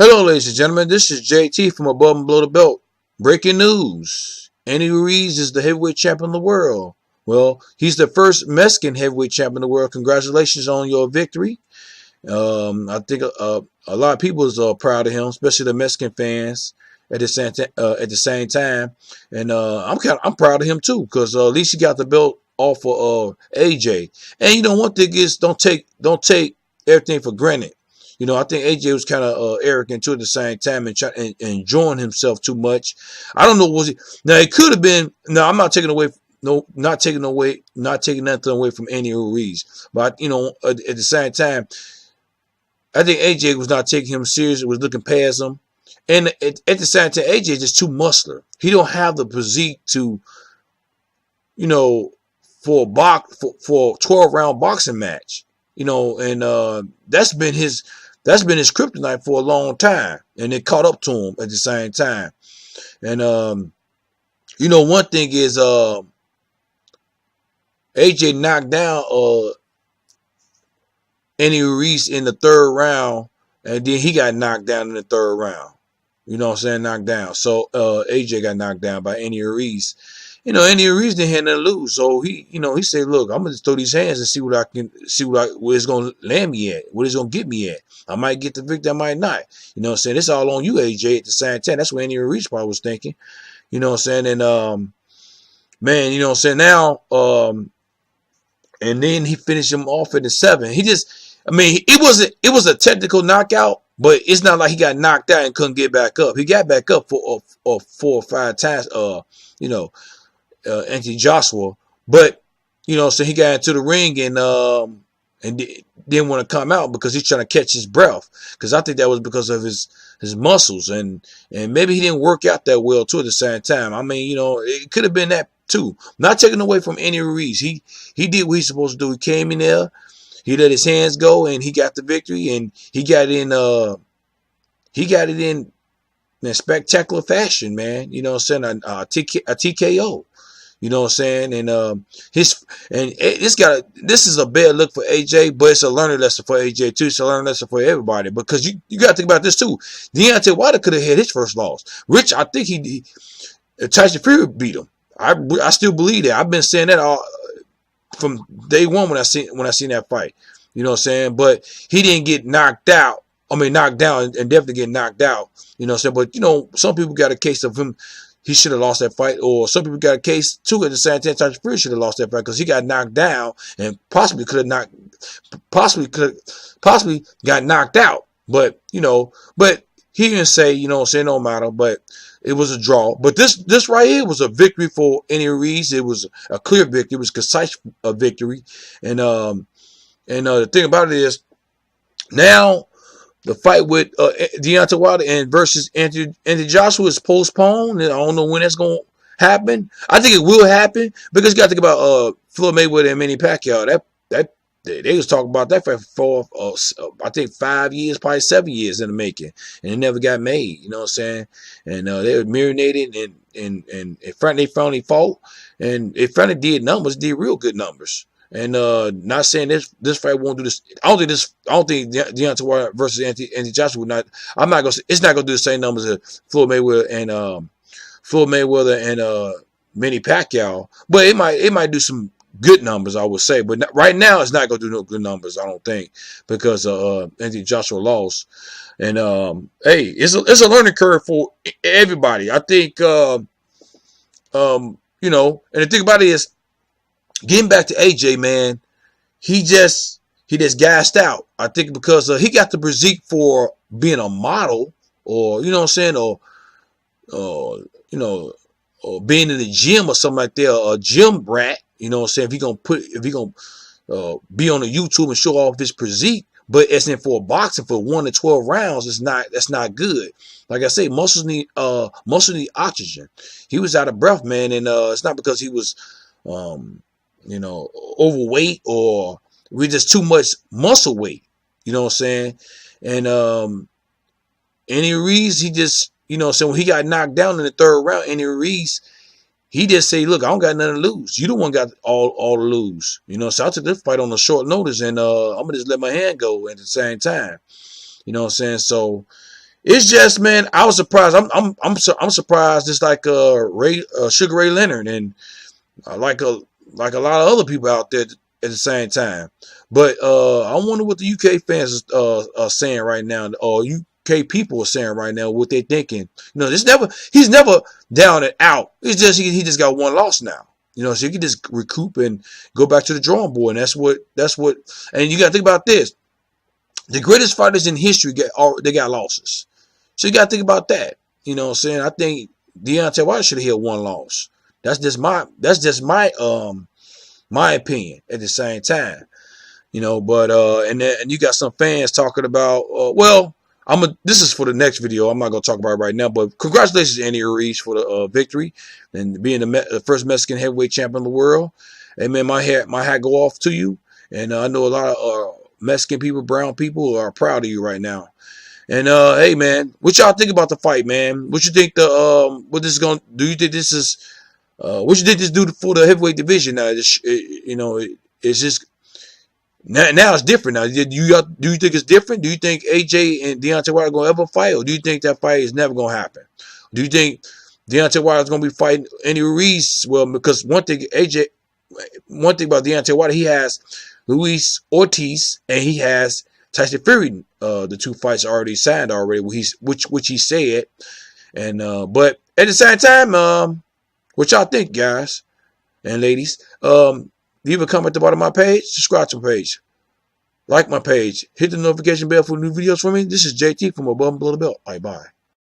Hello, ladies and gentlemen. This is JT from Above and Below the Belt. Breaking news. Andy Ruiz is the heavyweight champion of the world. Well, he's the first Mexican heavyweight champion of the world. Congratulations on your victory. I think a lot of people is proud of him, especially the Mexican fans at the same time. And I'm proud of him too, because at least he got the belt off of AJ. And one thing is don't take everything for granted. I think AJ was kind of arrogant too at the same time and enjoying himself too much. I don't know was he now. It could have been. No, I'm not taking away. No, not taking nothing away from Andy Ruiz. But at the same time, I think AJ was not taking him serious. It was looking past him, and at the same time, AJ is just too muscular. He don't have the physique to, for a 12-round boxing match. And that's been his kryptonite for a long time, and it caught up to him at the same time. And one thing is AJ knocked down Andy Ruiz in the third round, and then he got knocked down in the third round. You know what I'm saying? Knocked down. So AJ got knocked down by Andy Ruiz. Andy Ruiz didn't have nothing to lose, so he said, "Look, I'm gonna just throw these hands and see where it's gonna land me at, what it's gonna get me at. I might get the victory, I might not. You know what I'm saying? It's all on you, AJ." At the same time, that's what Andy Ruiz probably was thinking. You know what I'm saying? And man, you know what I'm saying? Now, and then he finished him off at the 7. It was a technical knockout, but it's not like he got knocked out and couldn't get back up. He got back up for 4 or 5 times. Anthony Joshua, but so he got into the ring and didn't want to come out because he's trying to catch his breath. Because I think that was because of his muscles and maybe he didn't work out that well too at the same time. It could have been that too. Not taking away from Andy Ruiz. He did what he's supposed to do. He came in there, he let his hands go, and he got the victory, and he got it in spectacular fashion, man. You know what I'm saying? A TKO. You know what I'm saying? And this is a bad look for AJ, but it's a learning lesson for AJ too. It's a learning lesson for everybody, because you got to think about this too. Deontay Wilder could have had his first loss. Rich, I think Tyson Fury beat him. I still believe that. I've been saying that all from day one when I seen that fight. You know what I'm saying? But he didn't get knocked out. Knocked down and definitely get knocked out. You know what I'm saying? But some people got a case of him. He should have lost that fight, or some people got a case too at the same time. Tyson Fury should have lost that fight because he got knocked down and possibly got knocked out. But but he didn't say, no matter. But it was a draw. But this right here was a victory for Andy Ruiz. It was a clear victory. It was a concise victory. And the thing about it is now, the fight with Deontay Wilder and versus Anthony Joshua is postponed, and I don't know when that's going to happen. I think it will happen because you got to think about Floyd Mayweather and Manny Pacquiao. They was talking about that fight for I think 5 years, probably 7 years in the making, and it never got made. You know what I'm saying? And they were marinating, and they finally fought, and it finally did real good numbers. And not saying this fight won't do this. I don't think Deontay Wilder versus Anthony Joshua would not. It's not gonna do the same numbers as Floyd Mayweather and Manny Pacquiao. But it might do some good numbers, I would say. But right now, it's not gonna do no good numbers, I don't think, because Anthony Joshua lost. And hey, it's a learning curve for everybody. I think and the thing about it is, getting back to AJ, man, he just gassed out. I think because he got the physique for being a model, or what I'm saying, or being in the gym or something like that, or a gym rat. You know what I'm saying? If he gonna be on the YouTube and show off his physique, but as in for boxing for 1 to 12 rounds, that's not good. Like I say, muscles need oxygen. He was out of breath, man, and it's not because he was overweight, or we just too much muscle weight. You know what I'm saying? And Andy Ruiz, he just, so when he got knocked down in the third round, Andy Ruiz, he just say, "Look, I don't got nothing to lose. You the one got all to lose." So I took this fight on a short notice, and I'm gonna just let my hand go at the same time. You know what I'm saying? So It's just, man, I was surprised. I'm surprised. Just like Sugar Ray Leonard and like a lot of other people out there at the same time. But I wonder what the UK fans are saying right now, or UK people are saying right now, what they're thinking. He's never down and out. It's just he just got one loss now. So he can just recoup and go back to the drawing board. And that's what. And you got to think about this: the greatest fighters in history they got losses. So you got to think about that. You know what I'm saying? I think Deontay Wilder should have had one loss. That's just my opinion at the same time. But and you got some fans talking about this is for the next video. I'm not gonna talk about it right now, but congratulations to Andy Ruiz for the victory and being the first Mexican heavyweight champion in the world. Hey man, my hat go off to you, and I know a lot of Mexican people, brown people are proud of you right now. And hey man, what y'all think about the fight, man? What you think what this is gonna do? You think this is what you think this do for the heavyweight division now? It's just now it's different now. Do you think it's different? Do you think AJ and Deontay Wilder are gonna ever fight, or do you think that fight is never gonna happen? Do you think Deontay Wilder is gonna be fighting Andy Ruiz? Well, because one thing about Deontay Wilder, he has Luis Ortiz and he has Tyson Fury. The two fights are already signed already, which he said. And but at the same time, what y'all think, guys and ladies? Leave a comment at the bottom of my page. Subscribe to my page. Like my page. Hit the notification bell for new videos from me. This is JT from Above and Below the Belt. Bye bye.